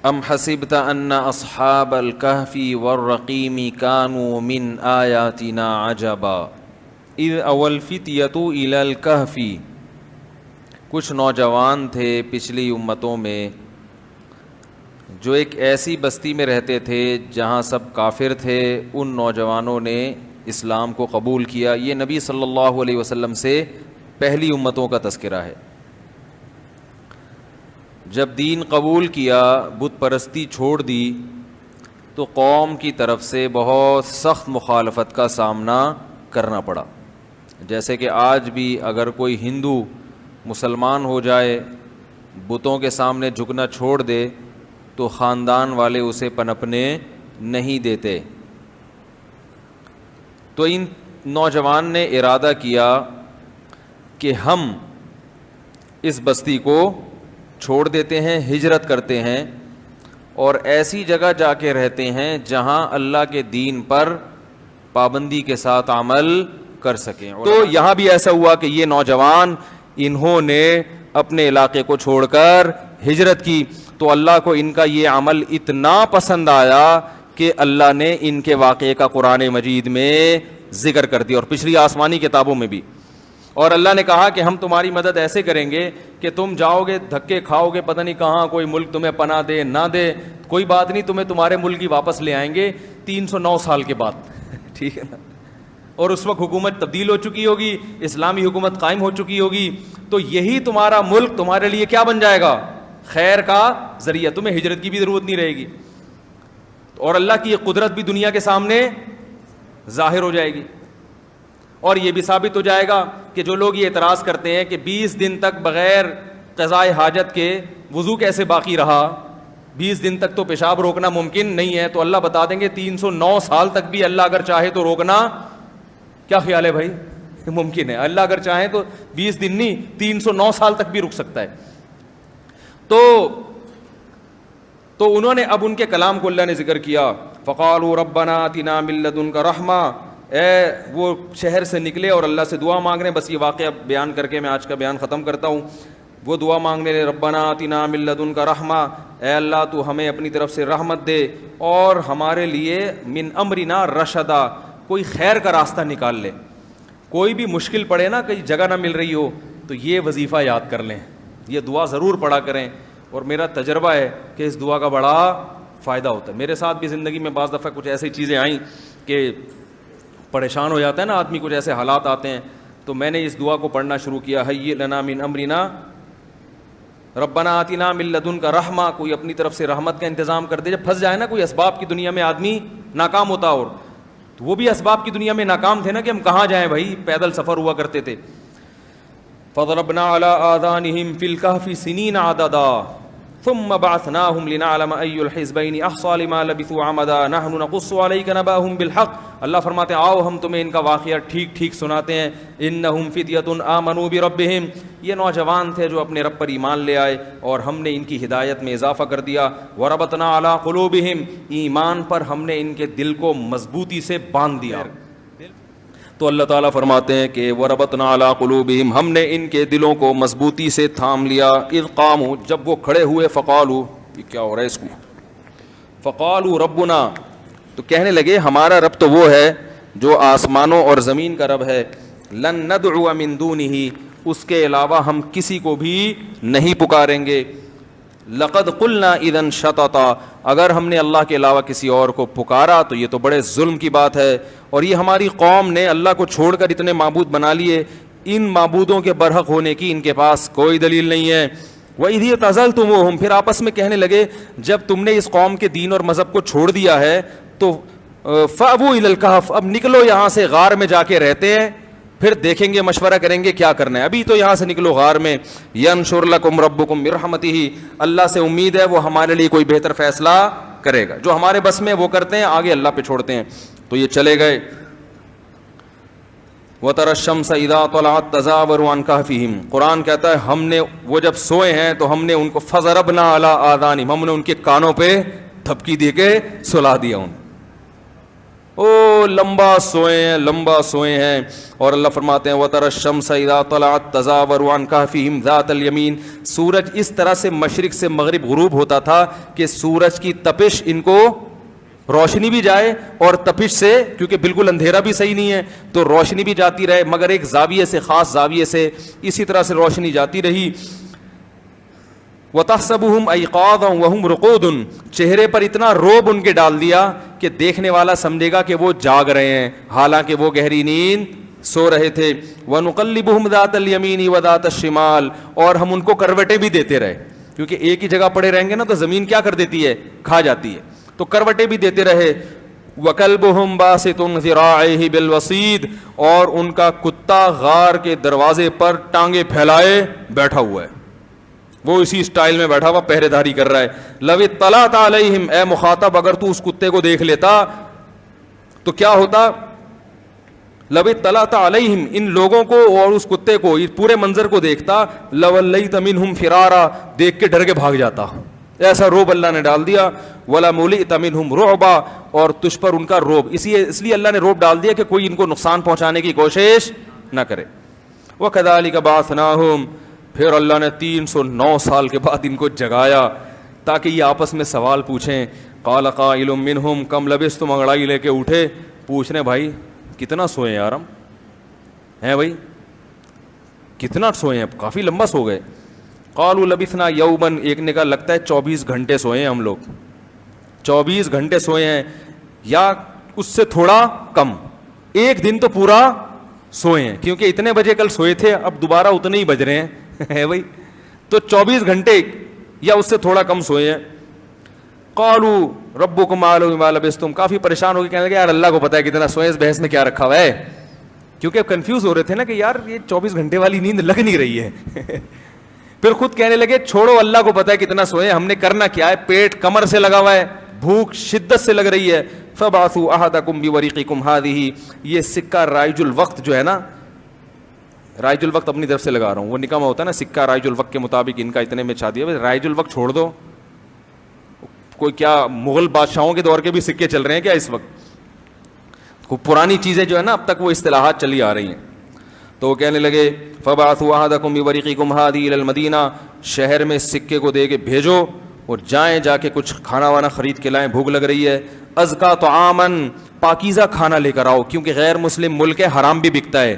ام حسبت ان اصحاب الکہف والرقیم کانوا من آیاتنا عجبا اذ اوى الفتیۃ الی الکہف. کچھ نوجوان تھے پچھلی امتوں میں جو ایک ایسی بستی میں رہتے تھے جہاں سب کافر تھے. ان نوجوانوں نے اسلام کو قبول کیا. یہ نبی صلی اللہ علیہ وسلم سے پہلی امتوں کا تذکرہ ہے. جب دین قبول کیا، بت پرستی چھوڑ دی، تو قوم کی طرف سے بہت سخت مخالفت کا سامنا کرنا پڑا. جیسے کہ آج بھی اگر کوئی ہندو مسلمان ہو جائے، بتوں کے سامنے جھکنا چھوڑ دے، تو خاندان والے اسے پنپنے نہیں دیتے. تو ان نوجوان نے ارادہ کیا کہ ہم اس بستی کو چھوڑ دیتے ہیں، ہجرت کرتے ہیں اور ایسی جگہ جا کے رہتے ہیں جہاں اللہ کے دین پر پابندی کے ساتھ عمل کر سکیں. تو یہاں بھی ایسا ہوا کہ یہ نوجوان انہوں نے اپنے علاقے کو چھوڑ کر ہجرت کی. تو اللہ کو ان کا یہ عمل اتنا پسند آیا کہ اللہ نے ان کے واقعے کا قرآن مجید میں ذکر کر دیا اور پچھلی آسمانی کتابوں میں بھی. اور اللہ نے کہا کہ ہم تمہاری مدد ایسے کریں گے کہ تم جاؤ گے، دھکے کھاؤ گے، پتہ نہیں کہاں کوئی ملک تمہیں پناہ دے نہ دے، کوئی بات نہیں، تمہیں تمہارے ملک ہی واپس لے آئیں گے 309 سال کے بعد. ٹھیک ہے نا؟ اور اس وقت حکومت تبدیل ہو چکی ہوگی، اسلامی حکومت قائم ہو چکی ہوگی. تو یہی تمہارا ملک تمہارے لیے کیا بن جائے گا؟ خیر کا ذریعہ. تمہیں ہجرت کی بھی ضرورت نہیں رہے گی اور اللہ کی یہ قدرت بھی دنیا کے سامنے ظاہر ہو جائے گی. اور یہ بھی ثابت ہو جائے گا کہ جو لوگ یہ اعتراض کرتے ہیں کہ 20 دن تک بغیر قضاء حاجت کے وضو کیسے باقی رہا، 20 دن تک تو پیشاب روکنا ممکن نہیں ہے، تو اللہ بتا دیں گے 309 سال تک بھی اللہ اگر چاہے تو روکنا. کیا خیال ہے بھائی؟ ممکن ہے. اللہ اگر چاہے تو 20 دن نہیں، 309 سال تک بھی رک سکتا ہے. تو انہوں نے اب ان کے کلام کو اللہ نے ذکر کیا. فقالوا ربنا آتنا من لدنک رحمہ. وہ شہر سے نکلے اور اللہ سے دعا مانگ رہے ہیں. بس یہ واقعہ بیان کر کے میں آج کا بیان ختم کرتا ہوں. وہ دعا مانگنے لگے ربنا آتنا من لدنک رحمہ، اے اللہ تو ہمیں اپنی طرف سے رحمت دے اور ہمارے لیے من امرنا رشدا، کوئی خیر کا راستہ نکال لے. کوئی بھی مشکل پڑے نا، کہیں جگہ نہ مل رہی ہو، تو یہ وظیفہ یاد کر لیں، یہ دعا ضرور پڑھا کریں. اور میرا تجربہ ہے کہ اس دعا کا بڑا فائدہ ہوتا ہے. میرے ساتھ بھی زندگی میں بعض دفعہ کچھ ایسی چیزیں آئیں کہ پریشان ہو جاتا ہے نا آدمی، کچھ ایسے حالات آتے ہیں. تو میں نے اس دعا کو پڑھنا شروع کیا، ہیئ لنا من امرنا ربنا آتنا من لدنک رحمہ. کوئی اپنی طرف سے رحمت کا انتظام کر دے. جب پھنس جائے نا کوئی اسباب کی دنیا میں آدمی ناکام ہوتا، اور تو وہ بھی اسباب کی دنیا میں ناکام تھے نا کہ ہم کہاں جائیں بھائی، پیدل سفر ہوا کرتے تھے. فضربنا علی آذانہم فی الکہف سنین عددا ثم بعثناہم لنعلم ای الحزبین احصی لما لبثوا عمدا نحن نقص علیک نبأہم بالحق. اللہ فرماتے ہیں آؤ ہم تمہیں ان کا واقعہ ٹھیک ٹھیک سناتے ہیں. انہم فتیۃ آمنوا بربہم، یہ نوجوان تھے جو اپنے رب پر ایمان لے آئے اور ہم نے ان کی ہدایت میں اضافہ کر دیا. وربطنا علی قلوبہم، ایمان پر ہم نے ان کے دل کو مضبوطی سے باندھ دیا. تو اللہ تعالیٰ فرماتے ہیں کہ وَرَبَطْنَا عَلَىٰ قُلُوبِهِمْ، ہم نے ان کے دلوں کو مضبوطی سے تھام لیا. اذ قاموا، جب وہ کھڑے ہوئے، فقالوا، یہ کیا ہو رہا ہے اس کو، فقالوا ربنا، تو کہنے لگے ہمارا رب تو وہ ہے جو آسمانوں اور زمین کا رب ہے. لن ندعو من دونہ، اس کے علاوہ ہم کسی کو بھی نہیں پکاریں گے. لقد قلنا اذا شططا، اگر ہم نے اللہ کے علاوہ کسی اور کو پکارا تو یہ تو بڑے ظلم کی بات ہے. اور یہ ہماری قوم نے اللہ کو چھوڑ کر اتنے معبود بنا لیے، ان معبودوں کے برحق ہونے کی ان کے پاس کوئی دلیل نہیں ہے. وَإِذْ اعْتَزَلْتُمُوهُمْ، پھر آپس میں کہنے لگے جب تم نے اس قوم کے دین اور مذہب کو چھوڑ دیا ہے تو فَأْوُوا إِلَى الْكَهْفِ، اب نکلو یہاں سے، غار میں جا کے رہتے ہیں، پھر دیکھیں گے، مشورہ کریں گے کیا کرنا ہے. ابھی تو یہاں سے نکلو غار میں. يَنشُرْ لَكُمْ رَبُّكُمْ بِرَحْمَتِهِ، اللہ سے امید ہے وہ ہمارے لیے کوئی بہتر فیصلہ کرے گا. جو ہمارے بس میں وہ کرتے ہیں، آگے اللہ پہ چھوڑتے ہیں. تو یہ چلے گئے. وَتَرَى الشَّمْسَ إِذَا طَلَعَتْ تَزَاوَرُ عَنْ كَهْفِهِمْ، قرآن کہتا ہے ہم نے وہ جب سوئے ہیں تو ہم نے ان کو فَضَرَبْنَا عَلَىٰ آذَانِهِمْ، ہم نے ان کے کانوں پہ تھپکی دے کے سلا دیا. او لمبا سوئے ہیں، لمبا سوئے ہیں. اور اللہ فرماتے ہیں وَتَرَى الشَّمْسَ إِذَا طَلَعَتْ تَزَاوَرُ عَنْ كَهْفِهِمْ ذَاتَ الْيَمِينِ. سورج اس طرح سے مشرق سے مغرب غروب ہوتا تھا کہ سورج کی تپش ان کو روشنی بھی جائے اور تپش سے، کیونکہ بالکل اندھیرا بھی صحیح نہیں ہے تو روشنی بھی جاتی رہے، مگر ایک زاویے سے، خاص زاویے سے اسی طرح سے روشنی جاتی رہی. وَتَحْسَبُهُمْ أَيْقَاظًا وَهُمْ رُقُودٌ. چہرے پر اتنا روب ان کے ڈال دیا کہ دیکھنے والا سمجھے گا کہ وہ جاگ رہے ہیں، حالانکہ وہ گہری نیند سو رہے تھے. وَنُقَلِّبُهُمْ ذَاتَ الْيَمِينِ وَذَاتَ الشِّمَالِ. اور ہم ان کو کروٹیں بھی دیتے رہے، کیونکہ ایک ہی جگہ پڑے رہیں گے نا تو زمین کیا کر دیتی ہے، کھا جاتی ہے، تو کروٹیں بھی دیتے رہے. وَكَلْبُهُمْ بَاسِطٌ ذِرَاعِهِ بِالْوَصِيدِ. اور ان کا کتا غار کے دروازے پر ٹانگیں پھیلائے بیٹھا ہوا ہے، وہ اسی سٹائل میں بیٹھا ہوا پہرے داری کر رہا ہے. لَوِ اطَّلَعْتَ عَلَيْهِمْ. اے مخاطب اگر تو اس کتے کو دیکھ لیتا تو کیا ہوتا؟ لَوِ اطَّلَعْتَ عَلَيْهِمْ. ان لوگوں کو اور اس کتے کو، اس پورے منظر کو دیکھتا، لَوَلَّيْتَ مِنْهُمْ فِرَارًا. دیکھ کے ڈر کے بھاگ جاتا. ایسا روب اللہ نے ڈال دیا. وَلَا مُلِئْتَ مِنْهُمْ رُعْبًا. اور تجھ پر ان کا روب، اس لیے اللہ نے روب ڈال دیا کہ کوئی ان کو نقصان پہنچانے کی کوشش نہ کرے. وَكَذَلِكَ بَعَثْنَاهُمْ. پھر اللہ نے 309 سال کے بعد ان کو جگایا تاکہ یہ آپس میں سوال پوچھیں. قَالَ قَائِلٌ مِّنْهُمْ كَمْ لَبِثْتُمْ. انگڑائی لے کے اٹھے، پوچھ رہے بھائی کتنا سوئے یار ہم ہیں، بھائی کتنا سوئے ہیں، کافی لمبا سو گئے. قَالُوا لَبِثْنَا يَوْمًا. ایک نے کہا لگتا ہے 24 گھنٹے سوئے ہیں ہم لوگ، 24 گھنٹے سوئے ہیں یا اس سے تھوڑا کم، ایک دن تو پورا سوئے ہیں، کیونکہ اتنے بجے کل سوئے تھے، اب دوبارہ اتنے ہی بج رہے ہیں ہے بھائی، تو 24 گھنٹے یا اس سے تھوڑا کم سوئے ہیں. قالوا ربکم اعلم بما لبثتم. کافی پریشان ہو کے کہنے لگے یار اللہ کو پتہ ہے کتنا سوئے، اس بحث میں کیا رکھا ہوا ہے، کیونکہ کنفیوز ہو رہے تھے نا کہ یار یہ 24 گھنٹے والی نیند لگ نہیں رہی ہے. پھر خود کہنے لگے چھوڑو، اللہ کو پتہ ہے کتنا سوئے، ہم نے کرنا کیا ہے، پیٹ کمر سے لگا ہوا ہے، بھوک شدت سے لگ رہی ہے. فبعثوا احدکم بورقکم هذه. یہ سکہ رائج الوقت جو ہے نا، رائج الوقت اپنی طرف سے لگا رہا ہوں، وہ نکاح میں ہوتا ہے نا سکہ رائج الوقت کے مطابق ان کا اتنے میں شادی ہے. رائج الوقت چھوڑ دو، کوئی کیا مغل بادشاہوں کے دور کے بھی سکے چل رہے ہیں کیا اس وقت؟ خوب پرانی چیزیں جو ہے نا اب تک وہ اصطلاحات چلی آ رہی ہیں. تو وہ کہنے لگے فبعثوا احدکم بورقکم هذه الى المدینہ. شہر میں سکے کو دے کے بھیجو اور جائیں جا کے کچھ کھانا وانا خرید کے لائیں، بھوک لگ رہی ہے. ازکا طعاما. پاکیزہ کھانا لے کر آؤ، کیونکہ غیر مسلم ملک ہے، حرام بھی بکتا ہے.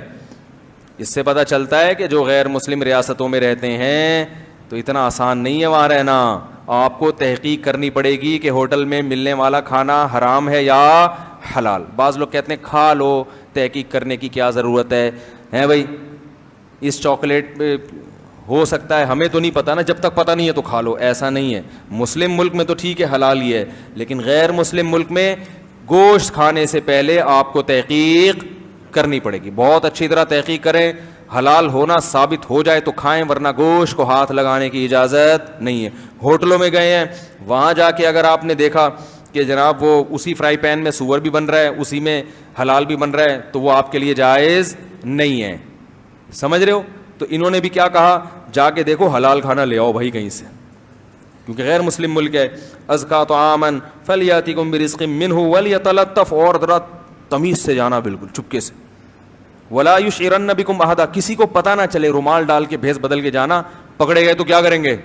اس سے پتہ چلتا ہے کہ جو غیر مسلم ریاستوں میں رہتے ہیں تو اتنا آسان نہیں ہے وہاں رہنا. آپ کو تحقیق کرنی پڑے گی کہ ہوٹل میں ملنے والا کھانا حرام ہے یا حلال. بعض لوگ کہتے ہیں کھا لو، تحقیق کرنے کی کیا ضرورت ہے بھائی، اس چاکلیٹ ہو سکتا ہے، ہمیں تو نہیں پتہ نا، جب تک پتہ نہیں ہے تو کھا لو. ایسا نہیں ہے. مسلم ملک میں تو ٹھیک ہے حلال ہی ہے، لیکن غیر مسلم ملک میں گوشت کھانے سے پہلے آپ کو تحقیق کرنی پڑے گی. بہت اچھی طرح تحقیق کریں، حلال ہونا ثابت ہو جائے تو کھائیں، ورنہ گوشت کو ہاتھ لگانے کی اجازت نہیں ہے. ہوٹلوں میں گئے ہیں، وہاں جا کے اگر آپ نے دیکھا کہ جناب وہ اسی فرائی پین میں سور بھی بن رہا ہے، اسی میں حلال بھی بن رہا ہے، تو وہ آپ کے لیے جائز نہیں ہے. سمجھ رہے ہو؟ تو انہوں نے بھی کیا کہا، جا کے دیکھو حلال کھانا لے آؤ بھائی کہیں سے، کیونکہ غیر مسلم ملک ہے. ازکا طعاما فلیاتکم برزق منہ ولیتلطف. اور ذرا تمیز سے جانا، بالکل چپکے سے. ولا یشعرن بکم احدا. کسی کو پتہ نہ چلے، رومال ڈال کے بھیس بدل کے جانا، پکڑے گئے تو کیا کریں گے،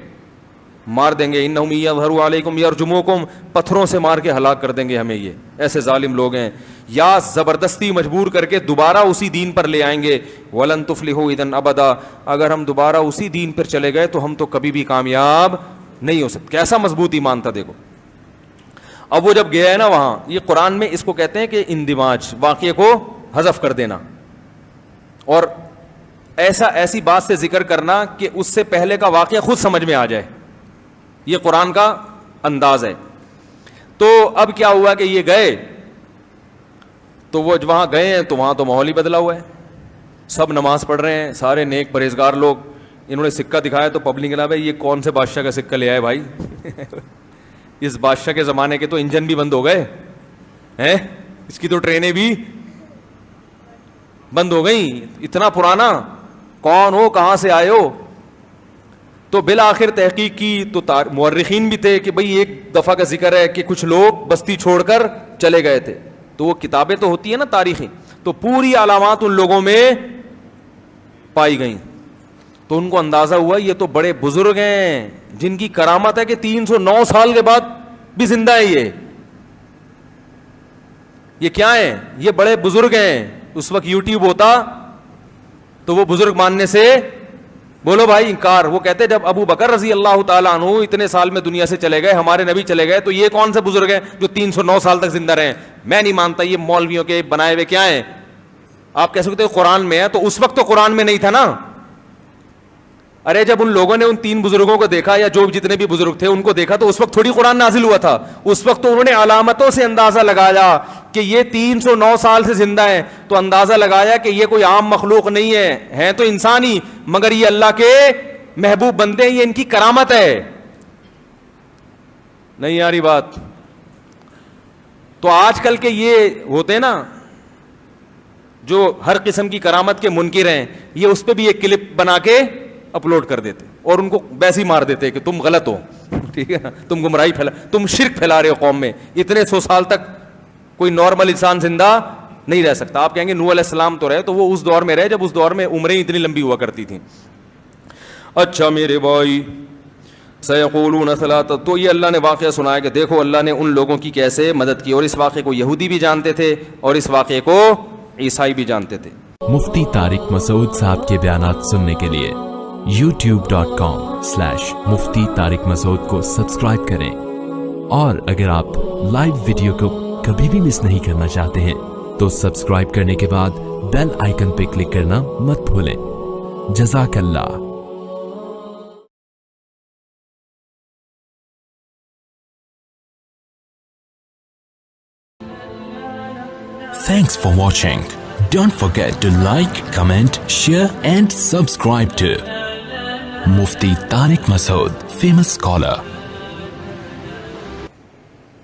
مار دیں گے. انہم یظہروا علیکم یرجموکم. پتھروں سے مار کے ہلاک کر دیں گے ہمیں، یہ ایسے ظالم لوگ ہیں. یا زبردستی مجبور کر کے دوبارہ اسی دین پر لے آئیں گے. ولن تفلحوا اذا ابدا. اگر ہم دوبارہ اسی دین پر چلے گئے تو ہم تو کبھی بھی کامیاب نہیں ہو سکتے. کیسا مضبوط ایمان تھا دیکھو. اب وہ جب گیا ہے نا وہاں، یہ قرآن میں اس کو کہتے ہیں کہ اندماج، واقعے کو حذف کر دینا، اور ایسی بات سے ذکر کرنا کہ اس سے پہلے کا واقعہ خود سمجھ میں آ جائے. یہ قرآن کا انداز ہے. تو اب کیا ہوا کہ یہ گئے، تو وہ وہاں گئے ہیں تو وہاں تو ماحول ہی بدلا ہوا ہے. سب نماز پڑھ رہے ہیں، سارے نیک پرہیزگار لوگ. انہوں نے سکہ دکھایا تو پبلک نے بھائی یہ کون سے بادشاہ کا سکہ لے آئے بھائی اس بادشاہ کے زمانے کے تو انجن بھی بند ہو گئے ہیں، اس کی تو ٹرینیں بھی بند ہو گئیں. اتنا پرانا، کون ہو، کہاں سے آئے ہو؟ تو بالآخر تحقیق کی تو مورخین بھی تھے کہ بھئی ایک دفعہ کا ذکر ہے کہ کچھ لوگ بستی چھوڑ کر چلے گئے تھے. تو وہ کتابیں تو ہوتی ہیں نا تاریخی, تو پوری علامات ان لوگوں میں پائی گئیں. تو ان کو اندازہ ہوا یہ تو بڑے بزرگ ہیں جن کی کرامت ہے کہ 309 سال کے بعد بھی زندہ ہے. یہ کیا ہے؟ یہ بڑے بزرگ ہیں. اس وقت یوٹیوب ہوتا تو وہ بزرگ ماننے سے بولو بھائی انکار. وہ کہتے جب ابو بکر رضی اللہ تعالیٰ عنہ اتنے سال میں دنیا سے چلے گئے, ہمارے نبی چلے گئے, تو یہ کون سے بزرگ ہیں جو 309 سال تک زندہ رہے؟ میں نہیں مانتا, یہ مولویوں کے بنائے ہوئے کیا ہیں. آپ کہہ سکتے قرآن میں ہے, تو اس وقت تو قرآن میں نہیں تھا نا. ارے جب ان لوگوں نے ان 3 بزرگوں کو دیکھا, یا جو جتنے بھی بزرگ تھے ان کو دیکھا, تو اس وقت تھوڑی قرآن نازل ہوا تھا. اس وقت تو انہوں نے علامتوں سے اندازہ لگایا کہ یہ 309 سال سے زندہ ہیں, تو اندازہ لگایا کہ یہ کوئی عام مخلوق نہیں ہے, ہیں تو انسان ہی, مگر یہ اللہ کے محبوب بندے ہیں, یہ ان کی کرامت ہے. نہیں آ رہی بات؟ تو آج کل کے یہ ہوتے ہیں نا جو ہر قسم کی کرامت کے منکر ہیں, یہ اس پہ بھی ایک کلپ بنا کے اپلوڈ کر دیتے اور ان کو ویسے ہی مار دیتے کہ تم غلط ہو, ٹھیک ہے نا, تم گمراہی تم شرک پھیلا رہے ہو قوم میں. اتنے 100 سال تک کوئی نارمل انسان زندہ نہیں رہ سکتا. آپ کہیں گے نوح علیہ السلام تو رہے, تو وہ اس دور میں رہے جب اس دور میں عمریں اتنی لمبی ہوا کرتی تھیں. اچھا میرے بھائی, سیقولون ثلاثہ, تو یہ اللہ نے واقعہ سنایا کہ دیکھو اللہ نے ان لوگوں کی کیسے مدد کی, اور اس واقعے کو یہودی بھی جانتے تھے اور اس واقعے کو عیسائی بھی جانتے تھے. مفتی طارق مسعود صاحب کے بیانات سننے کے لیے youtube.com/مفتی طارق مسعود کو سبسکرائب کریں, اور اگر آپ لائیو ویڈیو کو کبھی بھی مس نہیں کرنا چاہتے ہیں تو سبسکرائب کرنے کے بعد بیل آئیکن پہ کلک کرنا مت بھولیں. جزاک اللہ. Thanks for watching. Don't forget to like, comment, share and subscribe to Mufti Tariq Masood, famous scholar.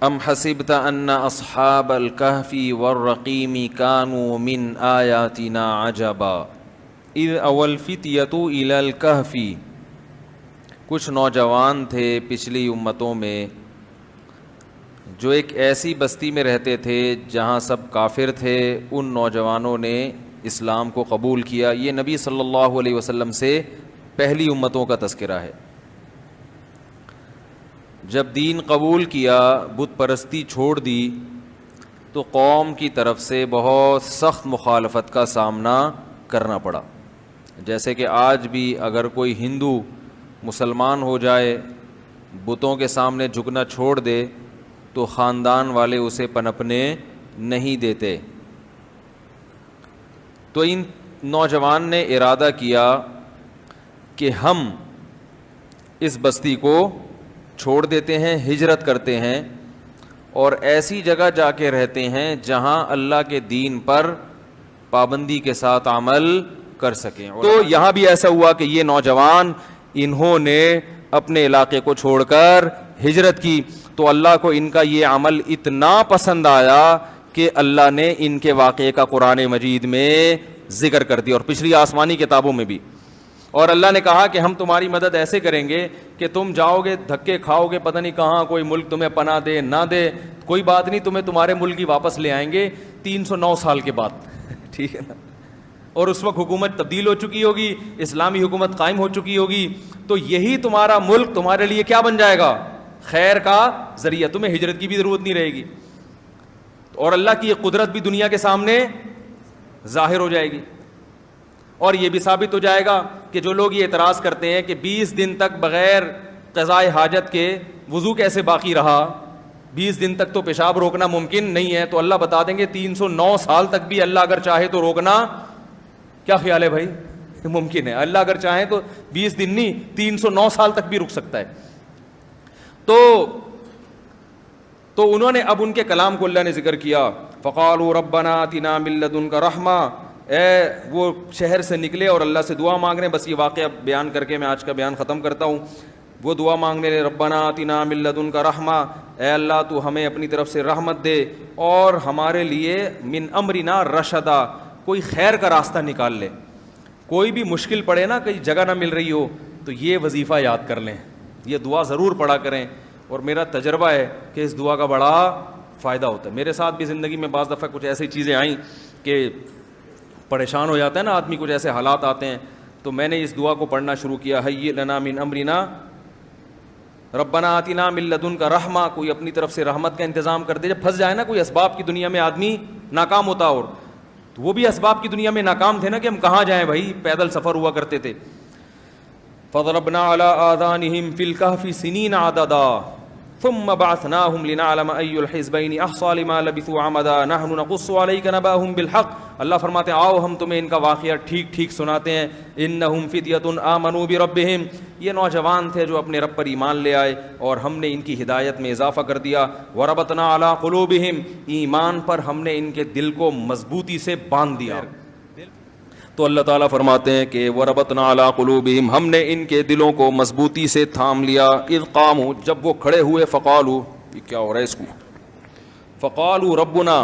ام حسبت ان اصحاب الكهف والرقیم كانوا من آیاتنا عجبا اذ اول الفتیۃ الى الكهف. کچھ نوجوان تھے پچھلی امتوں میں جو ایک ایسی بستی میں رہتے تھے جہاں سب کافر تھے. ان نوجوانوں نے اسلام کو قبول کیا. یہ نبی صلی اللہ علیہ وسلم سے پہلی امتوں کا تذکرہ ہے. جب دین قبول کیا, بت پرستی چھوڑ دی, تو قوم کی طرف سے بہت سخت مخالفت کا سامنا کرنا پڑا. جیسے کہ آج بھی اگر کوئی ہندو مسلمان ہو جائے, بتوں کے سامنے جھکنا چھوڑ دے, تو خاندان والے اسے پنپنے نہیں دیتے. تو ان نوجوان نے ارادہ کیا کہ ہم اس بستی کو چھوڑ دیتے ہیں, ہجرت کرتے ہیں, اور ایسی جگہ جا کے رہتے ہیں جہاں اللہ کے دین پر پابندی کے ساتھ عمل کر سکیں. تو یہاں بھی ایسا ہوا کہ یہ نوجوان انہوں نے اپنے علاقے کو چھوڑ کر ہجرت کی. تو اللہ کو ان کا یہ عمل اتنا پسند آیا کہ اللہ نے ان کے واقعے کا قرآن مجید میں ذکر کر دیا, اور پچھلی آسمانی کتابوں میں بھی. اور اللہ نے کہا کہ ہم تمہاری مدد ایسے کریں گے کہ تم جاؤ گے, دھکے کھاؤ گے, پتہ نہیں کہاں کوئی ملک تمہیں پناہ دے نہ دے, کوئی بات نہیں, تمہیں تمہارے ملک ہی واپس لے آئیں گے 309 سال کے بعد. ٹھیک ہے نا. اور اس وقت حکومت تبدیل ہو چکی ہوگی, اسلامی حکومت قائم ہو چکی ہوگی, تو یہی تمہارا ملک تمہارے لیے کیا بن جائے گا؟ خیر کا ذریعہ. تمہیں ہجرت کی بھی ضرورت نہیں رہے گی, اور اللہ کی یہ قدرت بھی دنیا کے سامنے ظاہر ہو جائے گی. اور یہ بھی ثابت ہو جائے گا کہ جو لوگ یہ اعتراض کرتے ہیں کہ 20 دن تک بغیر قضاء حاجت کے وضو کیسے باقی رہا, 20 دن تک تو پیشاب روکنا ممکن نہیں ہے, تو اللہ بتا دیں گے 309 سال تک بھی اللہ اگر چاہے تو روکنا, کیا خیال ہے بھائی, ممکن ہے. اللہ اگر چاہے تو 20 دن نہیں 309 سال تک بھی رک سکتا ہے. تو انہوں نے اب ان کے کلام کو اللہ نے ذکر کیا. فقالوا ربنا آتنا من لدنک رحمہ, وہ شہر سے نکلے اور اللہ سے دعا مانگ رہے ہیں. بس یہ واقعہ بیان کر کے میں آج کا بیان ختم کرتا ہوں. وہ دعا مانگنے لے, ربنا آتنا من لدنک رحمہ, اے اللہ تو ہمیں اپنی طرف سے رحمت دے اور ہمارے لیے من امرنا رشدا, کوئی خیر کا راستہ نکال لے. کوئی بھی مشکل پڑے نا, کہیں جگہ نہ مل رہی ہو, تو یہ وظیفہ یاد کر لیں, یہ دعا ضرور پڑھا کریں. اور میرا تجربہ ہے کہ اس دعا کا بڑا فائدہ ہوتا ہے. میرے ساتھ بھی زندگی میں بعض دفعہ کچھ ایسی چیزیں آئیں کہ پریشان ہو جاتا ہے نا آدمی, کچھ ایسے حالات آتے ہیں, تو میں نے اس دعا کو پڑھنا شروع کیا, ہیئ لنا من امرنا ربنا آتنا من لدنک رحمہ. کوئی اپنی طرف سے رحمت کا انتظام کر دے. جب پھنس جائے نا کوئی اسباب کی دنیا میں آدمی ناکام ہوتا, اور تو وہ بھی اسباب کی دنیا میں ناکام تھے نا کہ ہم کہاں جائیں بھائی, پیدل سفر ہوا کرتے تھے. فضربنا على آذانهم في الكهف سنين عددا ثم بعثناهم لنعلم أي الحزبين أحصى لما لبثوا عمدا نحن نقص عليك نبأهم بالحق. اللہ فرماتے ہیں آؤ ہم تمہیں ان کا واقعہ ٹھیک ٹھیک سناتے ہیں. انہم فدیۃ آمنوا بربہم, یہ نوجوان تھے جو اپنے رب پر ایمان لے آئے اور ہم نے ان کی ہدایت میں اضافہ کر دیا. وربطنا علی قلوبہم, ایمان پر ہم نے ان کے دل کو مضبوطی سے باندھ دیا. تو اللہ تعالیٰ فرماتے ہیں کہ وربطنا علی قلوبہم, ہم نے ان کے دلوں کو مضبوطی سے تھام لیا. اذ قاموا, جب وہ کھڑے ہوئے, فقالوا, یہ کیا ہو رہا ہے اس کو, فقالوا ربنا,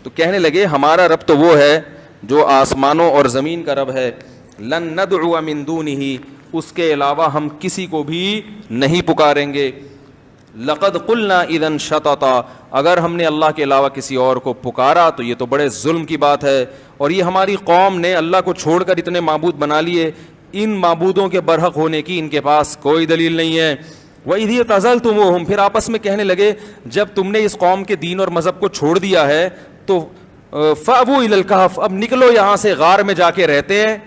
تو کہنے لگے ہمارا رب تو وہ ہے جو آسمانوں اور زمین کا رب ہے. لن ندعو من دونہ, اس کے علاوہ ہم کسی کو بھی نہیں پکاریں گے. لقد قلنا اذا شططا, اگر ہم نے اللہ کے علاوہ کسی اور کو پکارا تو یہ تو بڑے ظلم کی بات ہے. اور یہ ہماری قوم نے اللہ کو چھوڑ کر اتنے معبود بنا لیے, ان معبودوں کے برحق ہونے کی ان کے پاس کوئی دلیل نہیں ہے. وَإِذْ اعْتَزَلْتُمُوهُمْ, پھر آپس میں کہنے لگے جب تم نے اس قوم کے دین اور مذہب کو چھوڑ دیا ہے تو فَأْوُوا إِلَى الْكَهْفِ, اب نکلو یہاں سے, غار میں جا کے رہتے ہیں,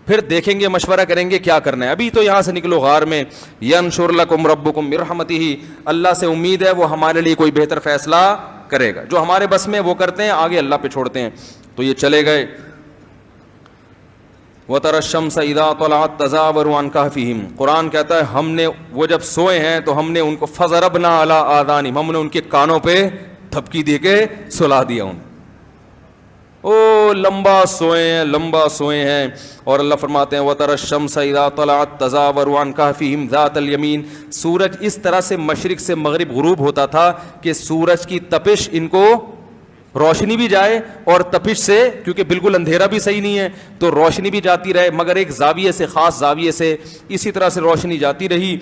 پھر دیکھیں گے, مشورہ کریں گے کیا کرنا ہے. ابھی تو یہاں سے نکلو غار میں. يَنشُرْ لَكُمْ رَبُّكُمْ بِرَحْمَتِهِ, اللہ سے امید ہے وہ ہمارے لیے کوئی بہتر فیصلہ کرے گا. جو ہمارے بس میں وہ کرتے ہیں, آگے اللہ پہ چھوڑتے ہیں. تو یہ چلے گئے. وَتَرَى الشَّمْسَ إِذَا طَلَعَتْ تَزَاوَرُ عَنْ كَهْفِهِمْ, قرآن کہتا ہے ہم نے, وہ جب سوئے ہیں تو ہم نے ان کو فَضَرَبْنَا عَلَىٰ آذَانِهِمْ, ہم نے ان کے کانوں پہ تھپکی دے کے سلا دیا. او لمبا سوئے ہیں, لمبا سوئے ہیں. اور اللہ فرماتے ہیں وَتَرَى الشَّمْسَ إِذَا طَلَعَتْ تَزَاوَرُ عَنْ كَهْفِهِمْ ذَاتَ الْيَمِينِ, سورج اس طرح سے مشرق سے مغرب غروب ہوتا تھا کہ سورج کی تپش ان کو روشنی بھی جائے اور تپش سے, کیونکہ بالکل اندھیرا بھی صحیح نہیں ہے تو روشنی بھی جاتی رہے, مگر ایک زاویے سے, خاص زاویے سے, اسی طرح سے روشنی جاتی رہی.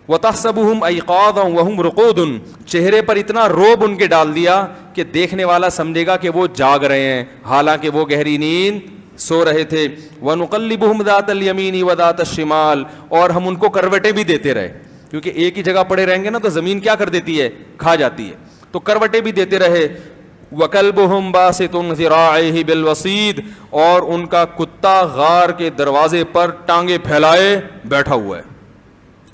وَتَحْسَبُهُمْ أَيْقَاظًا وَهُمْ رُقُودٌ, چہرے پر اتنا روب ان کے ڈال دیا کہ دیکھنے والا سمجھے گا کہ وہ جاگ رہے ہیں, حالانکہ وہ گہری نیند سو رہے تھے. وَنُقَلِّبُهُمْ ذَاتَ الْيَمِينِ وَذَاتَ الشِّمَالِ, اور ہم ان کو کروٹیں بھی دیتے رہے, کیونکہ ایک ہی جگہ پڑے رہیں گے نا تو زمین کیا کر دیتی ہے, کھا جاتی ہے, تو کروٹیں بھی دیتے رہے. وَكَلْبُهُمْ بَاسِطٌ ذِرَاعِهِ بِالْوَصِيدِ, اور ان کا کتا غار کے دروازے پر ٹانگیں پھیلائے بیٹھا ہوا ہے,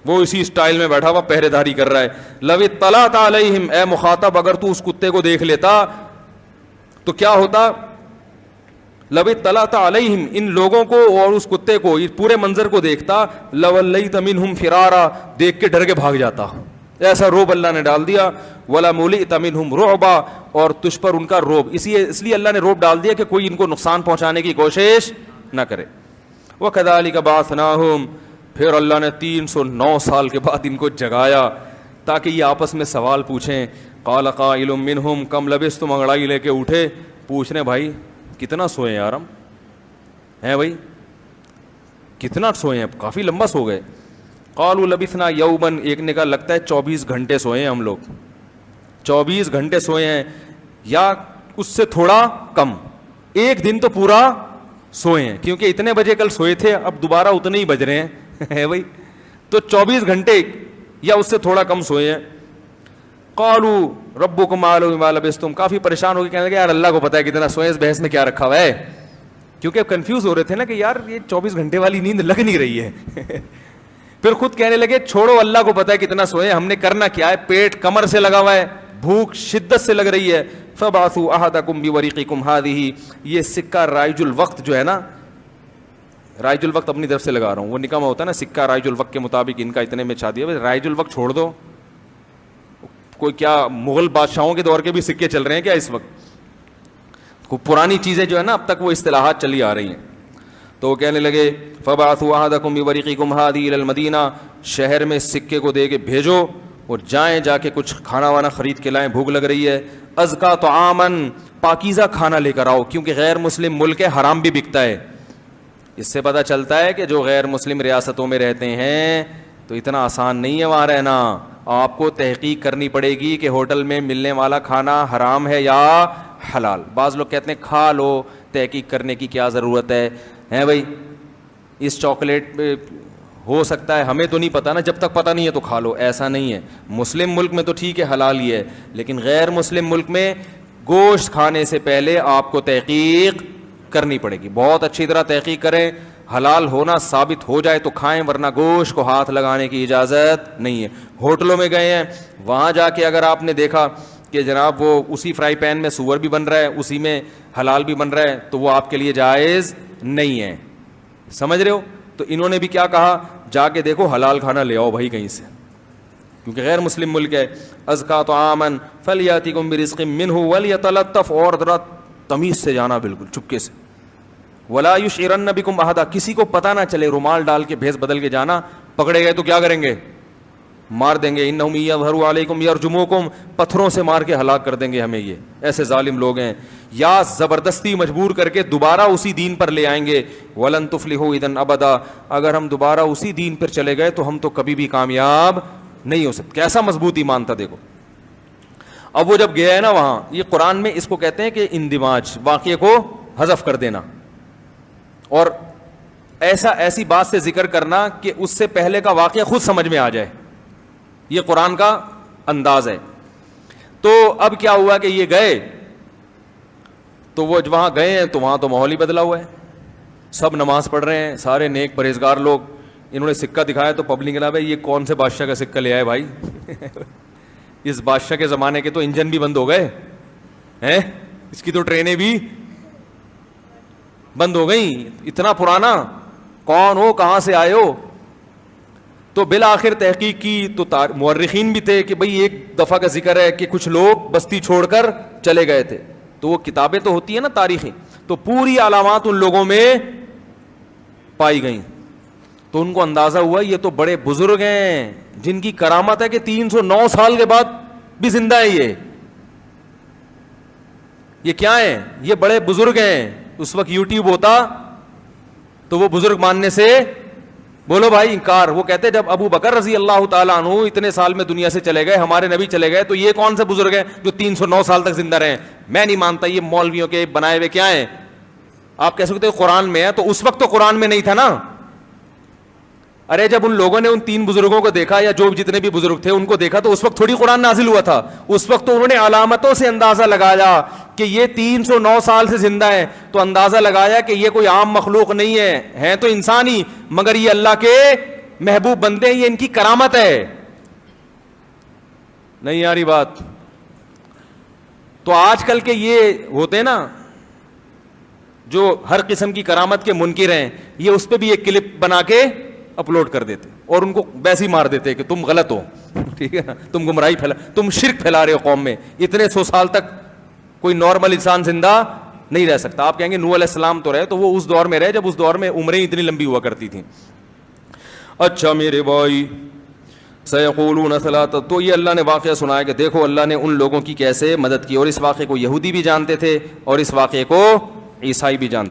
وہ اسی اسٹائل میں بیٹھا ہوا پہرے داری کر رہا ہے. لَوِ اطَّلَعْتَ عَلَيْهِمْ, اے مخاطب اگر تو اس کتے کو دیکھ لیتا تو کیا ہوتا. لَوِ اطَّلَعْتَ عَلَيْهِمْ, ان لوگوں کو اور اس کتے کو, اس پورے منظر کو دیکھتا, لَوَلَّيْتَ مِنْهُمْ فِرَارًا, دیکھ کے ڈر کے بھاگ جاتا. ایسا روب اللہ نے ڈال دیا. وَلَا مُلِئْتَ مِنْهُمْ رُعْبًا, اور تجھ پر ان کا روب, اس لیے اللہ نے روب ڈال دیا کہ کوئی ان کو نقصان پہنچانے کی کوشش نہ کرے. وَكَذَلِكَ بَعَثْنَاهُمْ, پھر اللہ نے 309 سال کے بعد ان کو جگایا تاکہ یہ آپس میں سوال پوچھیں. قَالَ قَائِلٌ مِّنْهُمْ كَمْ لَبِثْتُمْ, انگڑائی لے کے اٹھے, پوچھ رہے بھائی کتنا سوئے یار ہم ہیں, بھائی کتنا سوئے ہیں, کافی لمبا سو گئے. قالوا لبثنا یوما, ایک نے کہا لگتا ہے 24 گھنٹے سوئے ہیں ہم لوگ, 24 گھنٹے سوئے ہیں یا اس سے تھوڑا کم, ایک دن تو پورا سوئے ہیں, کیونکہ اتنے بجے کل سوئے تھے, اب دوبارہ اتنے ہی بج رہے ہیں بھائی, تو 24 گھنٹے یا اس سے تھوڑا کم سوئے ہیں. قالوا ربکم اعلم بما لبثتم, کافی پریشان ہو کے کہنے لگے یار اللہ کو پتہ ہے کتنا سوئے, اس بحث میں کیا رکھا ہوا ہے, کیونکہ کنفیوز ہو رہے تھے نا کہ یار یہ 24 گھنٹے والی نیند لگ نہیں رہی ہے. پھر خود کہنے لگے چھوڑو اللہ کو پتہ ہے کتنا سوئے, ہم نے کرنا کیا ہے, پیٹ کمر سے لگا ہوا ہے, بھوک شدت سے لگ رہی ہے. فبعثوا احدکم بورقکم هذه, یہ سکہ رائج الوقت جو ہے نا, رائج الوقت اپنی طرف سے لگا رہا ہوں, وہ نکما ہوتا ہے نا سکہ رائج الوقت کے مطابق ان کا اتنے میں چھا دیا. رائج الوقت چھوڑ دو, کوئی کیا مغل بادشاہوں کے دور کے بھی سکے چل رہے ہیں کیا اس وقت, پرانی چیزیں جو ہے نا اب تک وہ اصطلاحات چلی آ رہی ہیں. تو وہ کہنے لگے فبعثوا احدکم بورقکم هذه الى المدینہ, شہر میں سکے کو دے کے بھیجو اور جائیں جا کے کچھ کھانا وانا خرید کے لائیں, بھوک لگ رہی ہے. ازکا طعاما, پاکیزہ کھانا لے کر آؤ, کیونکہ غیر مسلم ملک ہے, حرام بھی بکتا ہے. اس سے پتہ چلتا ہے کہ جو غیر مسلم ریاستوں میں رہتے ہیں تو اتنا آسان نہیں ہے وہاں رہنا, آپ کو تحقیق کرنی پڑے گی کہ ہوٹل میں ملنے والا کھانا حرام ہے یا حلال. بعض لوگ کہتے ہیں کھا لو, تحقیق کرنے کی کیا ضرورت ہے بھائی, اس چاکلیٹ ہو سکتا ہے, ہمیں تو نہیں پتا نا, جب تک پتہ نہیں ہے تو کھا لو. ایسا نہیں ہے. مسلم ملک میں تو ٹھیک ہے حلال ہی ہے, لیکن غیر مسلم ملک میں گوشت کھانے سے پہلے آپ کو تحقیق کرنی پڑے گی. بہت اچھی طرح تحقیق کریں, حلال ہونا ثابت ہو جائے تو کھائیں, ورنہ گوشت کو ہاتھ لگانے کی اجازت نہیں ہے. ہوٹلوں میں گئے ہیں, وہاں جا کے اگر آپ نے دیکھا کہ جناب وہ اسی فرائی پین میں سور بھی بن رہا ہے, اسی میں حلال بھی بن رہا ہے, تو وہ آپ کے لیے جائز نہیں ہے. سمجھ رہے ہو؟ تو انہوں نے بھی کیا کہا, جا کے دیکھو حلال کھانا لے آؤ بھائی کہیں سے, کیونکہ غیر مسلم ملک ہے. ازکا طعاما فلیاتکم برزق منہ ولیتلطف, اور ذرا تمیز سے جانا, بالکل چپکے سے. ولا یشعرن بکم احدا, کسی کو پتہ نہ چلے, رومال ڈال کے بھیس بدل کے جانا. پکڑے گئے تو کیا کریں گے؟ مار دیں گے. انہم یظہروا علیکم یرجموکم, پتھروں سے مار کے ہلاک کر دیں گے ہمیں. یہ ایسے ظالم لوگ ہیں. یا زبردستی مجبور کر کے دوبارہ اسی دین پر لے آئیں گے. ولن تفلحوا اذا ابدا, اگر ہم دوبارہ اسی دین پر چلے گئے تو ہم تو کبھی بھی کامیاب نہیں ہو سکتے. کیسا مضبوط ایمان تھا دیکھو. اب وہ جب گیا ہے نا وہاں, یہ قرآن میں اس کو کہتے ہیں کہ اندماج, واقعے کو حذف کر دینا, اور ایسی بات سے ذکر کرنا کہ اس سے پہلے کا واقعہ خود سمجھ میں آ جائے. یہ قرآن کا انداز ہے. تو اب کیا ہوا کہ یہ گئے, تو وہ وہاں گئے ہیں تو وہاں تو ماحول ہی بدلا ہوا ہے. سب نماز پڑھ رہے ہیں, سارے نیک پرہیزگار لوگ. انہوں نے سکہ دکھایا تو پبلک نے کہا بھائی یہ کون سے بادشاہ کا سکہ لے آئے بھائی, اس بادشاہ کے زمانے کے تو انجن بھی بند ہو گئے ہیں, اس کی تو ٹرینیں بھی بند ہو گئیں, اتنا پرانا, کون ہو, کہاں سے آئے ہو. تو بالآخر تحقیق کی تو مورخین بھی تھے کہ بھئی ایک دفعہ کا ذکر ہے کہ کچھ لوگ بستی چھوڑ کر چلے گئے تھے, تو وہ کتابیں تو ہوتی ہیں نا تاریخی, تو پوری علامات ان لوگوں میں پائی گئیں. تو ان کو اندازہ ہوا یہ تو بڑے بزرگ ہیں جن کی کرامت ہے کہ 309 سال کے بعد بھی زندہ ہے. یہ کیا ہیں؟ یہ بڑے بزرگ ہیں. اس وقت یوٹیوب ہوتا تو وہ بزرگ ماننے سے بولو بھائی انکار. وہ کہتے جب ابو بکر رضی اللہ تعالیٰ عنہ اتنے سال میں دنیا سے چلے گئے, ہمارے نبی چلے گئے, تو یہ کون سے بزرگ ہیں جو 309 سال تک زندہ رہے؟ میں نہیں مانتا, یہ مولویوں کے بنائے ہوئے کیا ہیں. آپ کہہ سکتے ہو قرآن میں ہے, تو اس وقت تو قرآن میں نہیں تھا نا. ارے جب ان لوگوں نے ان 3 بزرگوں کو دیکھا, یا جو جتنے بھی بزرگ تھے ان کو دیکھا, تو اس وقت تھوڑی قرآن نازل ہوا تھا. اس وقت تو انہوں نے علامتوں سے اندازہ لگایا کہ یہ 309 سال سے زندہ ہے, تو اندازہ لگایا کہ یہ کوئی عام مخلوق نہیں ہے, ہیں تو انسان ہی, مگر یہ اللہ کے محبوب بندے, یہ ان کی کرامت ہے. نہیں آ رہی بات؟ تو آج کل کے یہ ہوتے ہیں نا جو ہر قسم کی کرامت کے منکر ہیں, یہ اس پہ بھی ایک کلپ بنا کے اپلوڈ کر دیتے اور ان کو ویسے ہی مار دیتے کہ تم غلط ہو, ٹھیک ہے نا, تم گمراہی تم شرک پھیلا رہے ہو قوم میں. اتنے 100 سال تک کوئی نارمل انسان زندہ نہیں رہ سکتا. آپ کہیں گے نوح علیہ السلام تو رہے, تو وہ اس دور میں رہے جب اس دور میں عمریں اتنی لمبی ہوا کرتی تھیں. اچھا میرے بھائی, سیقولون ثلاثہ, تو یہ اللہ نے واقعہ سنایا کہ دیکھو اللہ نے ان لوگوں کی کیسے مدد کی, اور اس واقعے کو یہودی بھی جانتے تھے اور اس واقعے کو عیسائی بھی جانتے